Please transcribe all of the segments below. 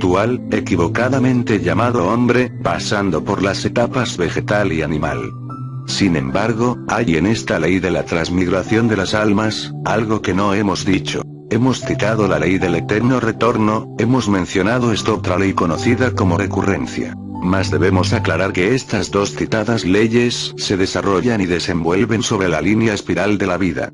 espiritual, equivocadamente llamado hombre, pasando por las etapas vegetal y animal. Sin embargo, hay en esta ley de la transmigración de las almas, algo que no hemos dicho. Hemos citado la ley del eterno retorno, hemos mencionado esta otra ley conocida como recurrencia. Mas debemos aclarar que estas dos citadas leyes se desarrollan y desenvuelven sobre la línea espiral de la vida.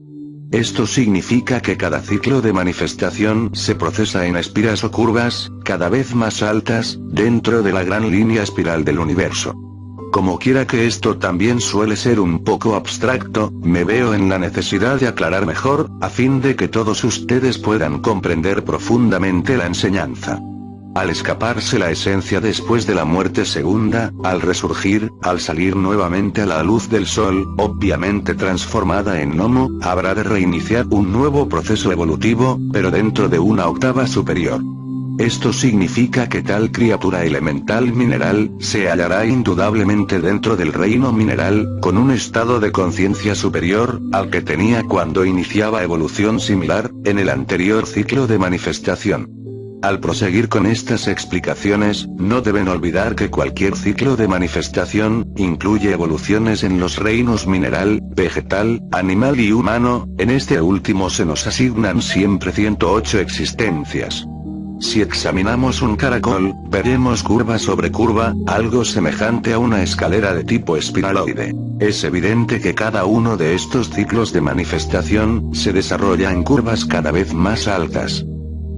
Esto significa que cada ciclo de manifestación se procesa en espiras o curvas, cada vez más altas, dentro de la gran línea espiral del universo. Como quiera que esto también suele ser un poco abstracto, me veo en la necesidad de aclarar mejor, a fin de que todos ustedes puedan comprender profundamente la enseñanza. Al escaparse la esencia después de la muerte segunda, al resurgir, al salir nuevamente a la luz del sol, obviamente transformada en gnomo, habrá de reiniciar un nuevo proceso evolutivo, pero dentro de una octava superior. Esto significa que tal criatura elemental mineral, se hallará indudablemente dentro del reino mineral, con un estado de conciencia superior, al que tenía cuando iniciaba evolución similar, en el anterior ciclo de manifestación. Al proseguir con estas explicaciones, no deben olvidar que cualquier ciclo de manifestación, incluye evoluciones en los reinos mineral, vegetal, animal y humano, en este último se nos asignan siempre 108 existencias. Si examinamos un caracol, veremos curva sobre curva, algo semejante a una escalera de tipo espiraloide. Es evidente que cada uno de estos ciclos de manifestación, se desarrolla en curvas cada vez más altas.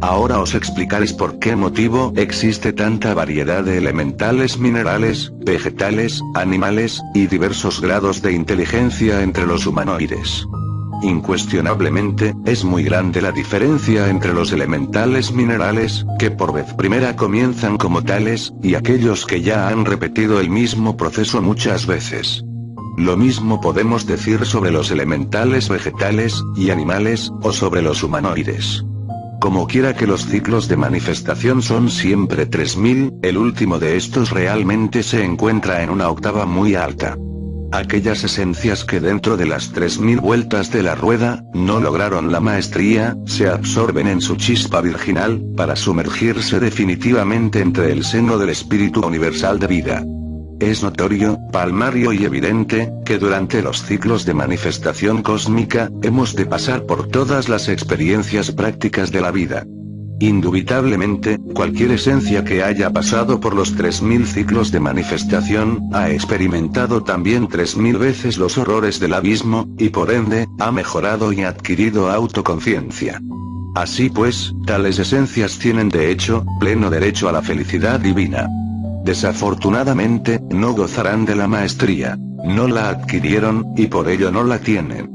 Ahora os explicaréis por qué motivo existe tanta variedad de elementales minerales, vegetales, animales, y diversos grados de inteligencia entre los humanoides. Incuestionablemente, es muy grande la diferencia entre los elementales minerales, que por vez primera comienzan como tales, y aquellos que ya han repetido el mismo proceso muchas veces. Lo mismo podemos decir sobre los elementales vegetales, y animales, o sobre los humanoides. Como quiera que los ciclos de manifestación son siempre 3000, el último de estos realmente se encuentra en una octava muy alta. Aquellas esencias que dentro de las 3000 vueltas de la rueda, no lograron la maestría, se absorben en su chispa virginal, para sumergirse definitivamente entre el seno del espíritu universal de vida. Es notorio, palmario y evidente, que durante los ciclos de manifestación cósmica, hemos de pasar por todas las experiencias prácticas de la vida. Indubitablemente, cualquier esencia que haya pasado por los 3000 ciclos de manifestación, ha experimentado también 3000 veces los horrores del abismo, y por ende, ha mejorado y adquirido autoconciencia. Así pues, tales esencias tienen de hecho, pleno derecho a la felicidad divina. Desafortunadamente, no gozarán de la maestría, no la adquirieron, y por ello no la tienen.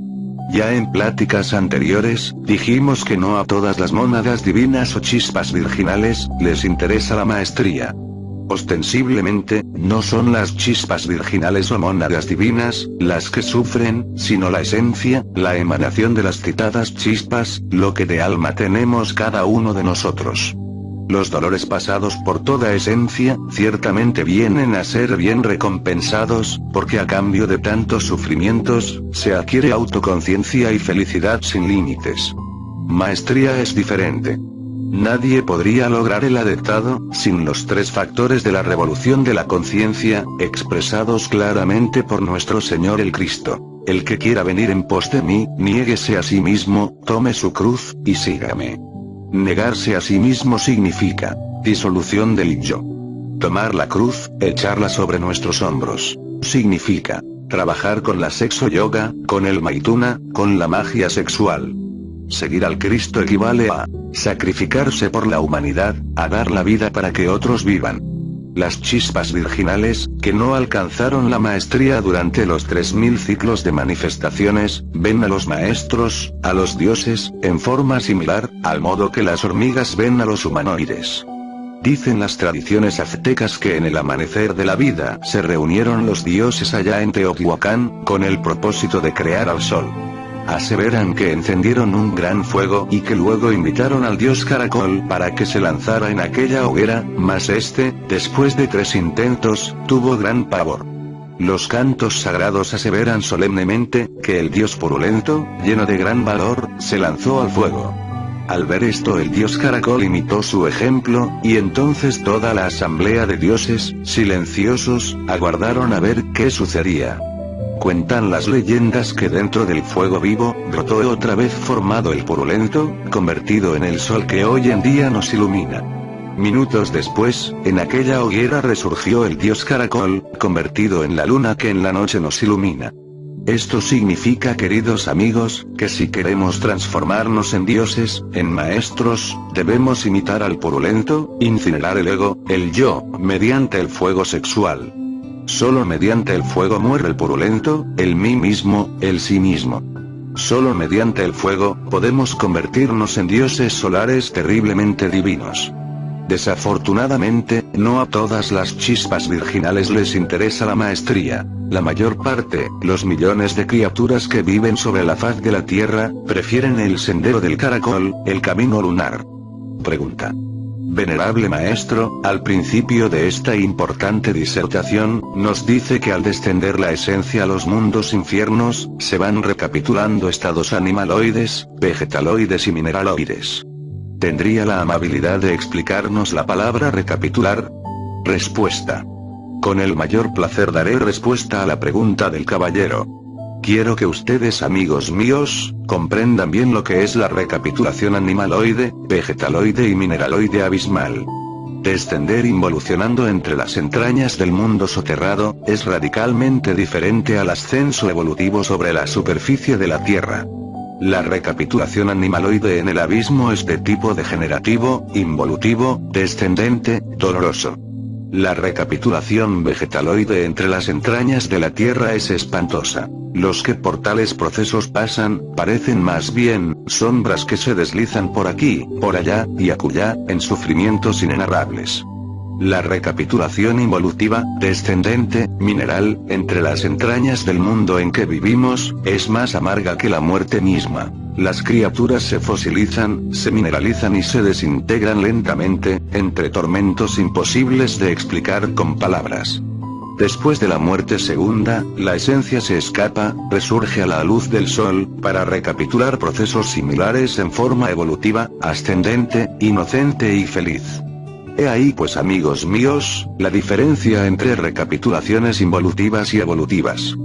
Ya en pláticas anteriores, dijimos que no a todas las mónadas divinas o chispas virginales, les interesa la maestría. Ostensiblemente, no son las chispas virginales o mónadas divinas, las que sufren, sino la esencia, la emanación de las citadas chispas, lo que de alma tenemos cada uno de nosotros. Los dolores pasados por toda esencia, ciertamente vienen a ser bien recompensados, porque a cambio de tantos sufrimientos, se adquiere autoconciencia y felicidad sin límites. Maestría es diferente. Nadie podría lograr el adeptado, sin los tres factores de la revolución de la conciencia, expresados claramente por nuestro Señor el Cristo. El que quiera venir en pos de mí, niéguese a sí mismo, tome su cruz, y sígame. Negarse a sí mismo significa disolución del yo. Tomar la cruz, echarla sobre nuestros hombros, significa trabajar con la sexo yoga, con el maituna, con la magia sexual. Seguir al Cristo equivale a sacrificarse por la humanidad, a dar la vida para que otros vivan. Las chispas virginales, que no alcanzaron la maestría durante los 3000 ciclos de manifestaciones, ven a los maestros, a los dioses, en forma similar, al modo que las hormigas ven a los humanoides. Dicen las tradiciones aztecas que en el amanecer de la vida se reunieron los dioses allá en Teotihuacán, con el propósito de crear al sol. Aseveran que encendieron un gran fuego y que luego invitaron al dios Caracol para que se lanzara en aquella hoguera, mas este, después de 3 intentos, tuvo gran pavor. Los cantos sagrados aseveran solemnemente, que el dios purulento, lleno de gran valor, se lanzó al fuego. Al ver esto el dios Caracol imitó su ejemplo, y entonces toda la asamblea de dioses, silenciosos, aguardaron a ver qué sucedía. Cuentan las leyendas que dentro del fuego vivo, brotó otra vez formado el purulento, convertido en el sol que hoy en día nos ilumina. Minutos después, en aquella hoguera resurgió el dios Caracol, convertido en la luna que en la noche nos ilumina. Esto significa, queridos amigos, que si queremos transformarnos en dioses, en maestros, debemos imitar al purulento, incinerar el ego, el yo, mediante el fuego sexual. Solo mediante el fuego muere el purulento, el mí mismo, el sí mismo. Solo mediante el fuego, podemos convertirnos en dioses solares terriblemente divinos. Desafortunadamente, no a todas las chispas virginales les interesa la maestría. La mayor parte, los millones de criaturas que viven sobre la faz de la Tierra, prefieren el sendero del caracol, el camino lunar. Pregunta. Venerable maestro, al principio de esta importante disertación, nos dice que al descender la esencia a los mundos infiernos, se van recapitulando estados animaloides, vegetaloides y mineraloides. ¿Tendría la amabilidad de explicarnos la palabra recapitular? Respuesta. Con el mayor placer daré respuesta a la pregunta del caballero. Quiero que ustedes, amigos míos, comprendan bien lo que es la recapitulación animaloide, vegetaloide y mineraloide abismal. Descender involucionando entre las entrañas del mundo soterrado, es radicalmente diferente al ascenso evolutivo sobre la superficie de la Tierra. La recapitulación animaloide en el abismo es de tipo degenerativo, involutivo, descendente, doloroso. La recapitulación vegetaloide entre las entrañas de la Tierra es espantosa. Los que por tales procesos pasan, parecen más bien, sombras que se deslizan por aquí, por allá, y acullá, en sufrimientos inenarrables. La recapitulación involutiva, descendente, mineral, entre las entrañas del mundo en que vivimos, es más amarga que la muerte misma. Las criaturas se fosilizan, se mineralizan y se desintegran lentamente, entre tormentos imposibles de explicar con palabras. Después de la muerte segunda, la esencia se escapa, resurge a la luz del sol, para recapitular procesos similares en forma evolutiva, ascendente, inocente y feliz. He ahí pues, amigos míos, la diferencia entre recapitulaciones involutivas y evolutivas.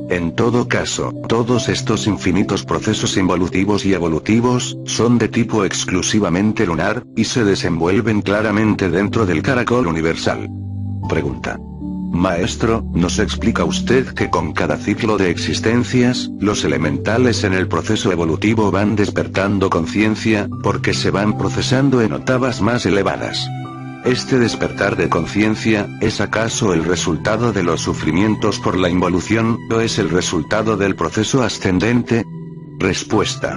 En todo caso, todos estos infinitos procesos involutivos y evolutivos, son de tipo exclusivamente lunar, y se desenvuelven claramente dentro del caracol universal. Pregunta. Maestro, ¿nos explica usted que con cada ciclo de existencias, los elementales en el proceso evolutivo van despertando conciencia, porque se van procesando en octavas más elevadas? ¿Este despertar de conciencia, es acaso el resultado de los sufrimientos por la involución, o es el resultado del proceso ascendente? Respuesta.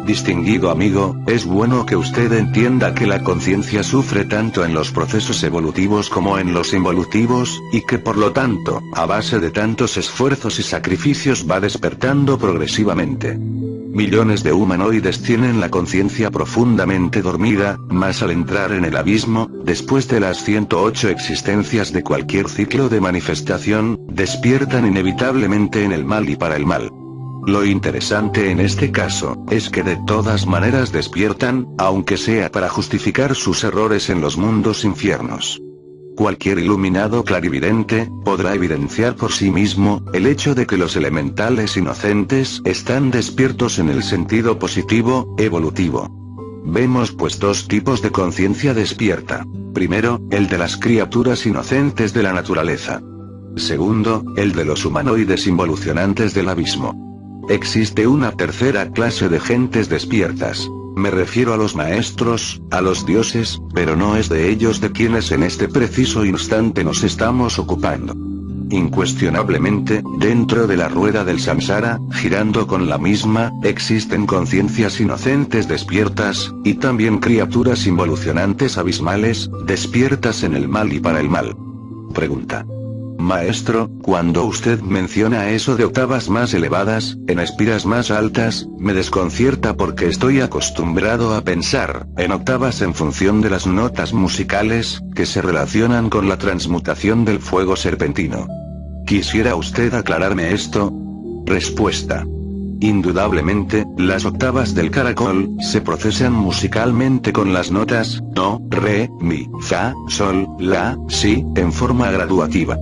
Distinguido amigo, es bueno que usted entienda que la conciencia sufre tanto en los procesos evolutivos como en los involutivos, y que por lo tanto, a base de tantos esfuerzos y sacrificios va despertando progresivamente. Millones de humanoides tienen la conciencia profundamente dormida, mas al entrar en el abismo, después de las 108 existencias de cualquier ciclo de manifestación, despiertan inevitablemente en el mal y para el mal. Lo interesante en este caso, es que de todas maneras despiertan, aunque sea para justificar sus errores en los mundos infiernos. Cualquier iluminado clarividente, podrá evidenciar por sí mismo, el hecho de que los elementales inocentes están despiertos en el sentido positivo, evolutivo. Vemos pues dos tipos de conciencia despierta. Primero, el de las criaturas inocentes de la naturaleza. Segundo, el de los humanoides involucionantes del abismo. Existe una tercera clase de gentes despiertas. Me refiero a los maestros, a los dioses, pero no es de ellos de quienes en este preciso instante nos estamos ocupando. Incuestionablemente, dentro de la rueda del samsara, girando con la misma, existen conciencias inocentes despiertas, y también criaturas involucionantes abismales, despiertas en el mal y para el mal. Pregunta. Maestro, cuando usted menciona eso de octavas más elevadas, en espiras más altas, me desconcierta porque estoy acostumbrado a pensar, en octavas en función de las notas musicales, que se relacionan con la transmutación del fuego serpentino. ¿Quisiera usted aclararme esto? Respuesta. Indudablemente, las octavas del caracol se procesan musicalmente con las notas do, re, mi, fa, sol, la, si, en forma graduativa.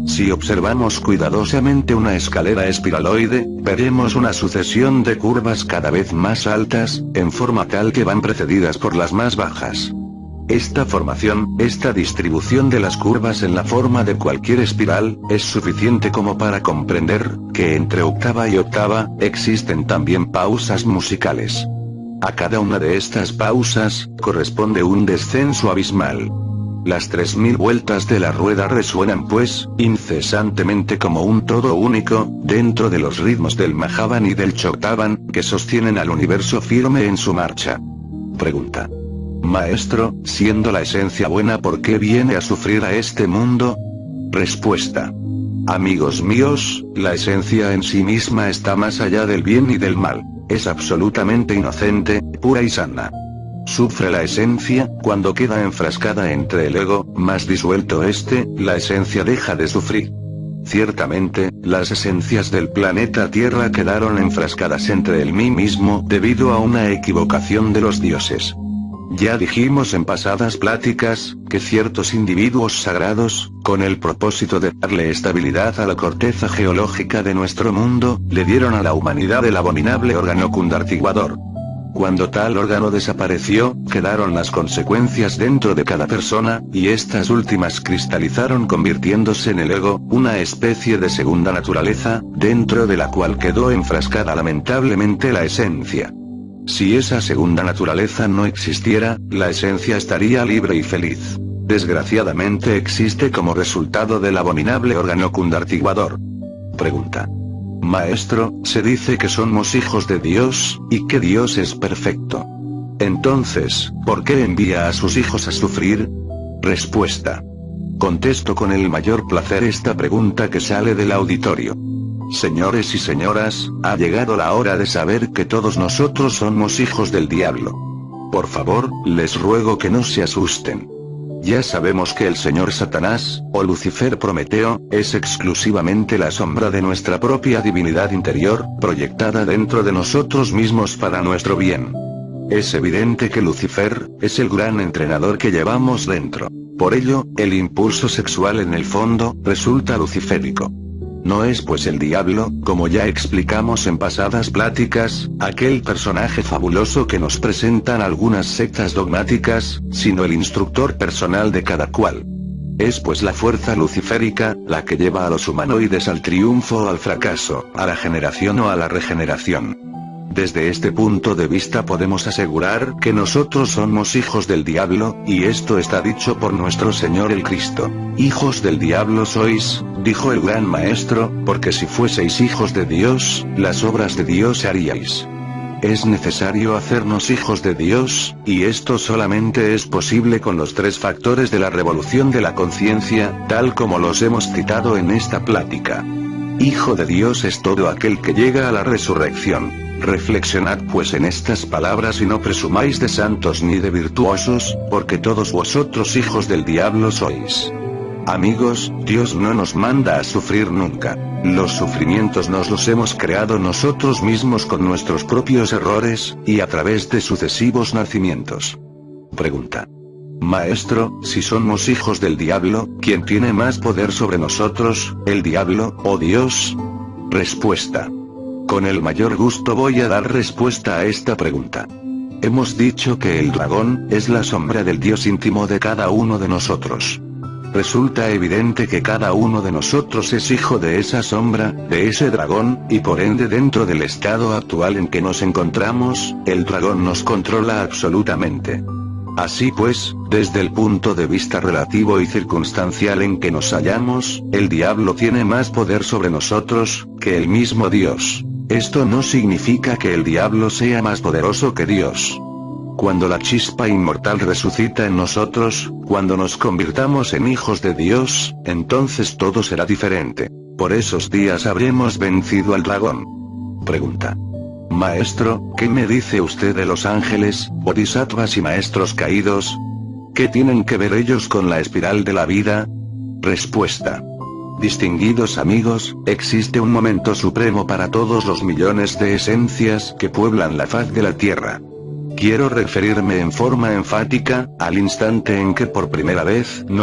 Si observamos cuidadosamente una escalera espiraloide, veremos una sucesión de curvas cada vez más altas, en forma tal que van precedidas por las más bajas. Esta formación, esta distribución de las curvas en la forma de cualquier espiral, es suficiente como para comprender que entre octava y octava, existen también pausas musicales. A cada una de estas pausas, corresponde un descenso abismal. Las 3000 vueltas de la rueda resuenan pues, incesantemente como un todo único, dentro de los ritmos del Mahavan y del Choktavan, que sostienen al universo firme en su marcha. Pregunta. Maestro, siendo la esencia buena, ¿por qué viene a sufrir a este mundo? Respuesta. Amigos míos, la esencia en sí misma está más allá del bien y del mal. Es absolutamente inocente, pura y sana. Sufre la esencia, cuando queda enfrascada entre el ego, más disuelto este, la esencia deja de sufrir. Ciertamente, las esencias del planeta Tierra quedaron enfrascadas entre el mí mismo, debido a una equivocación de los dioses. Ya dijimos en pasadas pláticas, que ciertos individuos sagrados, con el propósito de darle estabilidad a la corteza geológica de nuestro mundo, le dieron a la humanidad el abominable órgano cundartiguador. Cuando tal órgano desapareció, quedaron las consecuencias dentro de cada persona, y estas últimas cristalizaron convirtiéndose en el ego, una especie de segunda naturaleza, dentro de la cual quedó enfrascada lamentablemente la esencia. Si esa segunda naturaleza no existiera, la esencia estaría libre y feliz. Desgraciadamente existe como resultado del abominable órgano cundartiguador. Pregunta. Maestro, se dice que somos hijos de Dios, y que Dios es perfecto. Entonces, ¿por qué envía a sus hijos a sufrir? Respuesta. Contesto con el mayor placer esta pregunta que sale del auditorio. Señores y señoras, ha llegado la hora de saber que todos nosotros somos hijos del diablo. Por favor, les ruego que no se asusten. Ya sabemos que el señor Satanás, o Lucifer Prometeo, es exclusivamente la sombra de nuestra propia divinidad interior, proyectada dentro de nosotros mismos para nuestro bien. Es evidente que Lucifer, es el gran entrenador que llevamos dentro. Por ello, el impulso sexual en el fondo, resulta luciférico. No es pues el diablo, como ya explicamos en pasadas pláticas, aquel personaje fabuloso que nos presentan algunas sectas dogmáticas, sino el instructor personal de cada cual. Es pues la fuerza luciférica, la que lleva a los humanoides al triunfo o al fracaso, a la generación o a la regeneración. Desde este punto de vista podemos asegurar que nosotros somos hijos del diablo, y esto está dicho por nuestro Señor el Cristo. Hijos del diablo sois, dijo el gran maestro, porque si fueseis hijos de Dios, las obras de Dios haríais. Es necesario hacernos hijos de Dios, y esto solamente es posible con los tres factores de la revolución de la conciencia, tal como los hemos citado en esta plática. Hijo de Dios es todo aquel que llega a la resurrección. Reflexionad pues en estas palabras y no presumáis de santos ni de virtuosos, porque todos vosotros hijos del diablo sois. Amigos, Dios no nos manda a sufrir nunca. Los sufrimientos nos los hemos creado nosotros mismos con nuestros propios errores, y a través de sucesivos nacimientos. Pregunta. Maestro, si somos hijos del diablo, ¿quién tiene más poder sobre nosotros, el diablo, o Dios? Respuesta. Con el mayor gusto voy a dar respuesta a esta pregunta. Hemos dicho que el dragón, es la sombra del Dios íntimo de cada uno de nosotros. Resulta evidente que cada uno de nosotros es hijo de esa sombra, de ese dragón, y por ende dentro del estado actual en que nos encontramos, el dragón nos controla absolutamente. Así pues, desde el punto de vista relativo y circunstancial en que nos hallamos, el diablo tiene más poder sobre nosotros, que el mismo Dios. Esto no significa que el diablo sea más poderoso que Dios. Cuando la chispa inmortal resucita en nosotros, cuando nos convirtamos en hijos de Dios, entonces todo será diferente. Por esos días habremos vencido al dragón. Pregunta. Maestro, ¿qué me dice usted de los ángeles, bodhisattvas y maestros caídos? ¿Qué tienen que ver ellos con la espiral de la vida? Respuesta. Distinguidos amigos, existe un momento supremo para todos los millones de esencias que pueblan la faz de la Tierra. Quiero referirme en forma enfática, al instante en que por primera vez,